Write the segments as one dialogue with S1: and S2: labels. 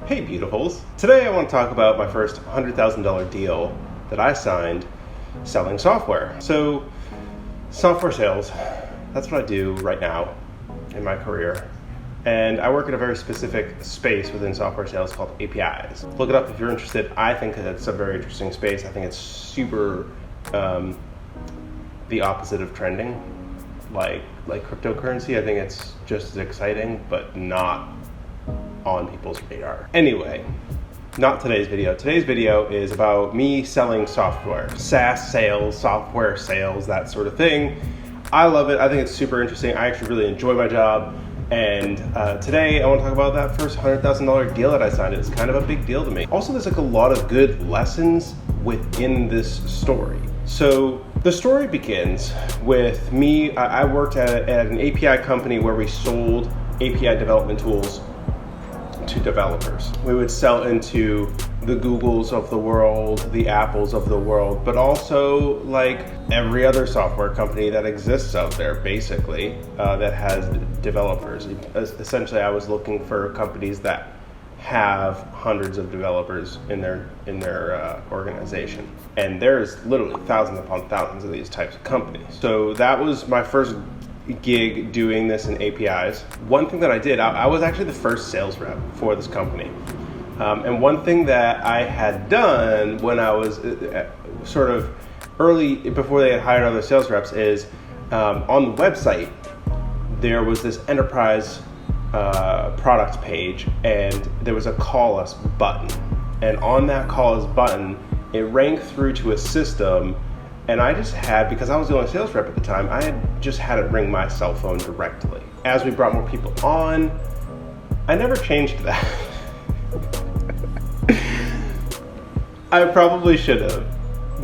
S1: Hey beautifuls! Today I want to talk about my first $100,000 deal that I signed selling software. So, software sales, that's what I do right now in my career. And I work in a very specific space within software sales called APIs. Look it up if you're interested. I think it's a very interesting space. I think it's super the opposite of trending, like cryptocurrency. I think it's just as exciting, but not on people's radar. Anyway, not today's video. Today's video is about me selling software, SaaS sales, software sales, that sort of thing. I love it. I think it's super interesting. I actually really enjoy my job. And today I want to talk about that first $100,000 deal that I signed. It's kind of a big deal to me. Also, there's like a lot of good lessons within this story. So the story begins with me. I worked at an API company where we sold API development tools to developers. We would sell into the Googles of the world, the Apples of the world, but also like every other software company that exists out there, basically, that has developers. Essentially, I was looking for companies that have hundreds of developers in their organization. And there's literally thousands upon thousands of these types of companies. So that was my first gig doing this in APIs. One thing that I did, I was actually the first sales rep for this company. And one thing that I had done when I was sort of early, before they had hired other sales reps, is on the website, there was this enterprise product page, and there was a call us button. And on that call us button, it rang through to a system. And I just had, because I was the only sales rep at the time, I had just had it ring my cell phone directly. As we brought more people on, I never changed that. I probably should have,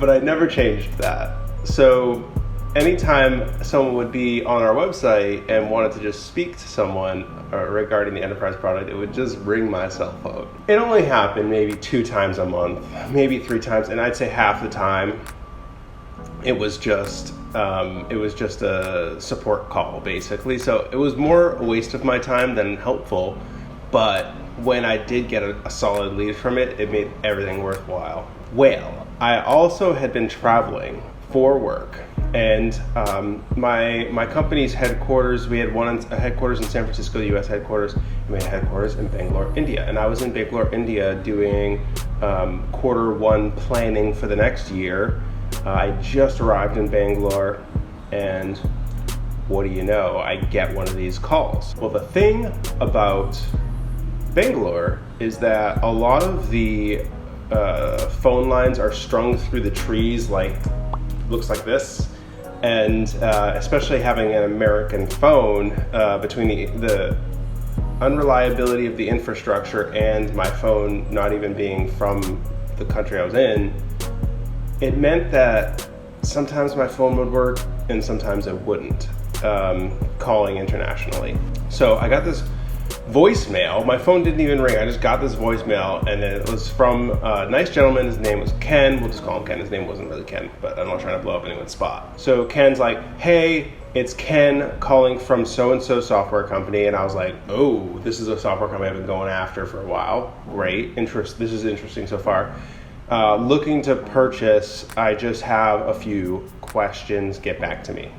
S1: but I never changed that. So anytime someone would be on our website and wanted to just speak to someone regarding the enterprise product, it would just ring my cell phone. It only happened maybe 2 times a month, maybe 3 times, and I'd say half the time it was just a support call, basically. So it was more a waste of my time than helpful, but when I did get a solid lead from it, it made everything worthwhile. Well, I also had been traveling for work, and my company's headquarters, we had a headquarters in San Francisco, the US headquarters, and we had headquarters in Bangalore, India. And I was in Bangalore, India doing Q1 planning for the next year. I just arrived in Bangalore, and what do you know? I get one of these calls. Well, the thing about Bangalore is that a lot of the phone lines are strung through the trees, looks like this, and especially having an American phone, between the unreliability of the infrastructure and my phone not even being from the country I was in, it meant that sometimes my phone would work and sometimes it wouldn't, calling internationally. So I got this voicemail. My phone didn't even ring. I just got this voicemail, and it was from a nice gentleman. His name was Ken. We'll just call him Ken. His name wasn't really Ken, but I'm not trying to blow up anyone's spot. So Ken's like, "Hey, it's Ken calling from so-and-so software company." And I was like, "Oh, this is a software company I've been going after for a while. Great. This is interesting so far. Looking to purchase. I just have a few questions. Get back to me."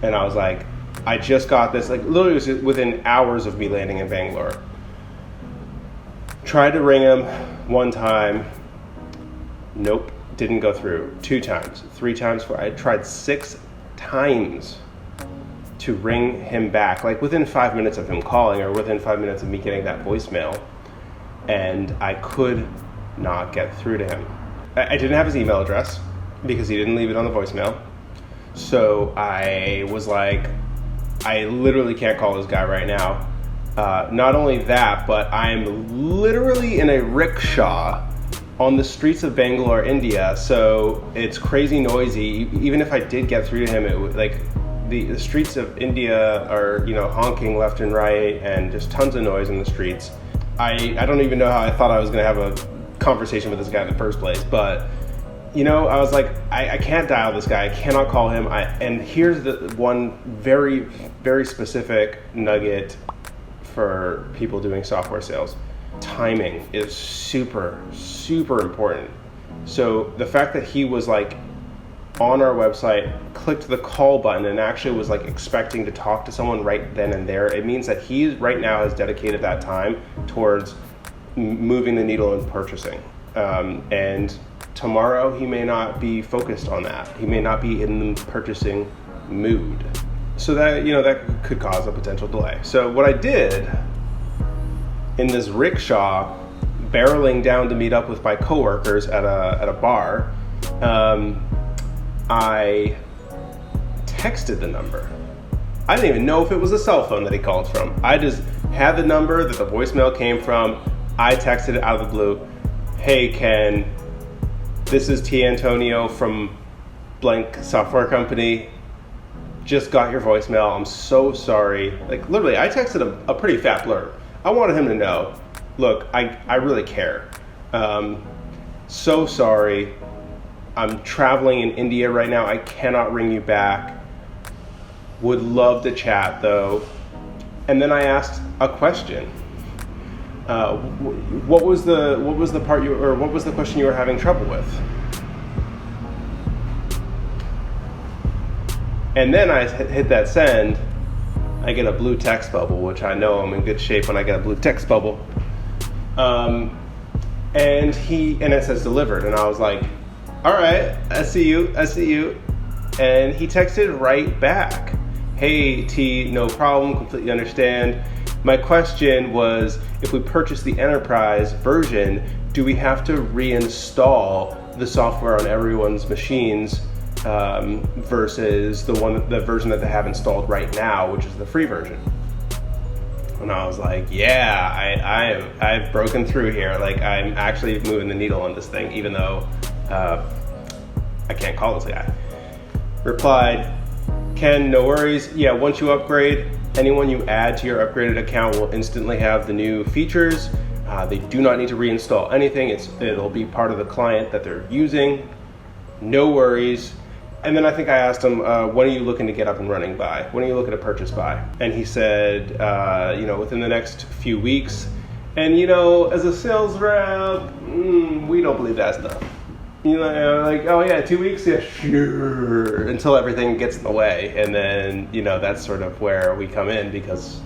S1: And I was like, I just got this, literally it was within hours of me landing in Bangalore. Tried to ring him 1 time. Nope, didn't go through. 2 times, 3 times, 4. I tried 6 times to ring him back, within 5 minutes of him calling, or within 5 minutes of me getting that voicemail. And I could not get through to him. I didn't have his email address because he didn't leave it on the voicemail. So I was like, I literally can't call this guy right now. Not only that, but I'm literally in a rickshaw on the streets of Bangalore, India. So it's crazy noisy. Even if I did get through to him, it would the streets of India are, honking left and right, and just tons of noise in the streets. I don't even know how I thought I was going to have a conversation with this guy in the first place, but I was like, I can't dial this guy. I cannot call him. And here's the one very, very specific nugget for people doing software sales. timing is super, super important. So the fact that he was like on our website, clicked the call button, and actually was like expecting to talk to someone right then and there, it means that he right now has dedicated that time towards moving the needle in purchasing. And tomorrow he may not be focused on that. He may not be in the purchasing mood. So that, that could cause a potential delay. So what I did in this rickshaw, barreling down to meet up with my coworkers at a bar, I texted the number. I didn't even know if it was a cell phone that he called from. I just had the number that the voicemail came from. I texted it out of the blue. Hey, Ken, this is T. Antonio from blank software company. Just got your voicemail. I'm so sorry. Like, literally, I texted him a pretty fat blurb. I wanted him to know, look, I really care. So sorry. I'm traveling in India right now. I cannot ring you back. Would love to chat though. And then I asked a question. What was the question you were having trouble with? And then I hit that send. I get a blue text bubble, which I know I'm in good shape when I get a blue text bubble. And it says delivered, and I was like, all right, I see you. And he texted right back. Hey, T, no problem, completely understand. My question was, if we purchase the enterprise version, do we have to reinstall the software on everyone's machines versus the version that they have installed right now, which is the free version? And I was like, yeah, I've broken through here. Like, I'm actually moving the needle on this thing, even though I can't call this guy. Replied, Ken, no worries. Yeah, once you upgrade, anyone you add to your upgraded account will instantly have the new features. They do not need to reinstall anything. It'll be part of the client that they're using. No worries. And then I think I asked him, when are you looking to get up and running by? When are you looking to purchase by? And he said, within the next few weeks. And, as a sales rep, we don't believe that stuff. Like, oh yeah, 2 weeks? Yeah, sure. Until everything gets in the way. And then, that's sort of where we come in, because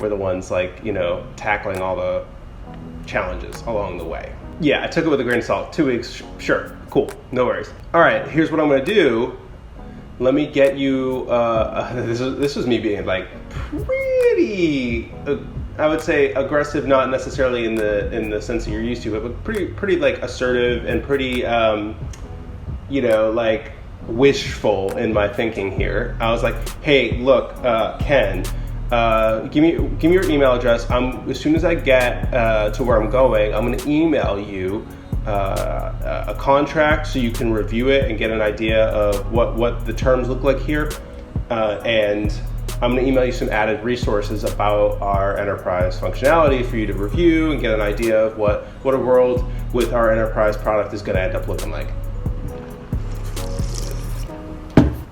S1: we're the ones tackling all the challenges along the way. Yeah, I took it with a grain of salt. 2 weeks, sure, cool, no worries. All right, here's what I'm gonna do. Let me get you, this was me being like pretty, I would say aggressive, not necessarily in the sense that you're used to, but pretty like assertive and pretty, wishful in my thinking here. I was like, hey, look, Ken, give me your email address. As soon as I get to where I'm going, I'm going to email you a contract so you can review it and get an idea of what the terms look like here. And I'm going to email you some added resources about our enterprise functionality for you to review and get an idea of what a world with our enterprise product is going to end up looking like.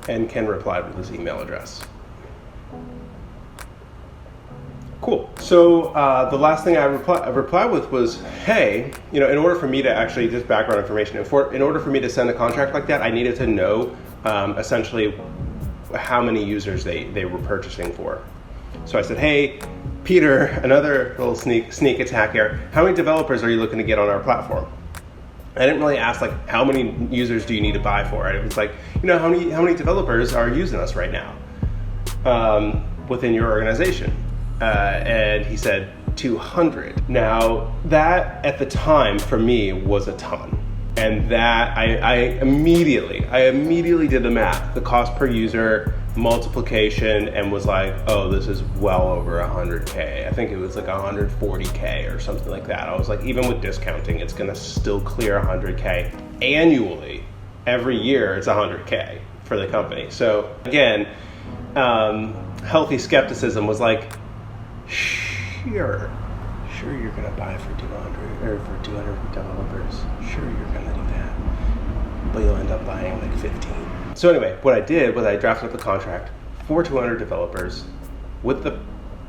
S1: And Ken replied with his email address. Cool. So the last thing I replied with was, hey, in order for me to actually, just background information, in order for me to send a contract like that, I needed to know essentially how many users they were purchasing for. So I said, hey, Peter, another little sneak attack here. How many developers are you looking to get on our platform? I didn't really ask how many users do you need to buy for? It was like, how many developers are using us right now within your organization? And he said 200. Now that at the time for me was a ton. And that I immediately did the math, the cost per user, multiplication, and was like, oh, this is well over 100K. I think it was like 140K or something like that. I was like, even with discounting, it's gonna still clear 100K annually. Every year it's 100K for the company. So again, healthy skepticism was like, sure you're gonna buy for 200 or for 200 developers. Sure you're gonna do that, but you'll end up buying like 15. So anyway, what I did was I drafted up a contract for 200 developers with the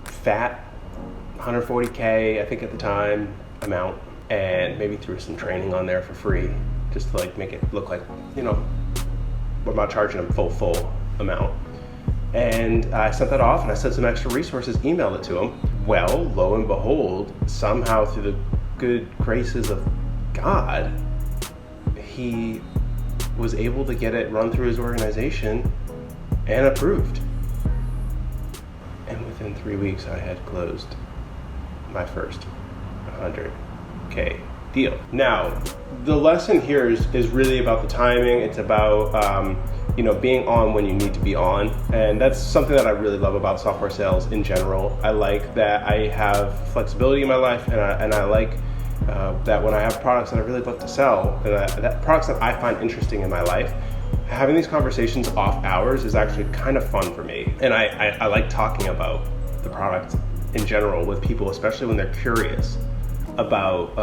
S1: fat 140K, I think at the time, amount and maybe threw some training on there for free, just to like make it look like, you know, we're not charging them full amount. And I sent that off and I sent some extra resources, emailed it to him. Well, lo and behold, somehow through the good graces of God, he was able to get it run through his organization and approved. And within 3 weeks, I had closed my first 100K deal. Now, the lesson here is really about the timing. It's about being on when you need to be on, and that's something that I really love about software sales in general. I like that I have flexibility in my life, and I like that when I have products that I really love to sell, and that products that I find interesting in my life, having these conversations off hours is actually kind of fun for me. And I like talking about the product in general with people, especially when they're curious about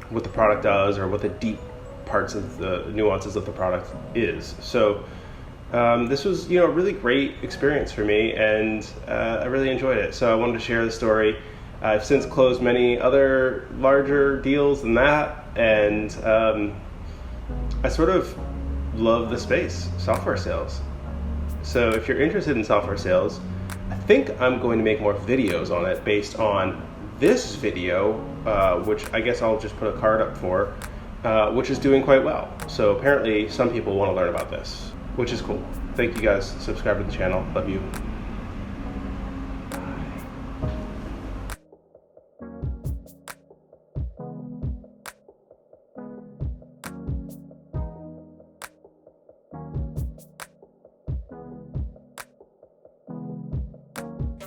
S1: what the product does or what the deep parts of the nuances of the product is. So this was, a really great experience for me, and I really enjoyed it. So I wanted to share the story. I've since closed many other larger deals than that, and I sort of love the space, software sales. So if you're interested in software sales, I think I'm going to make more videos on it based on this video, which I guess I'll just put a card up for, which is doing quite well. So apparently some people want to learn about this, which is cool. Thank you guys. Subscribe to the channel. Love you.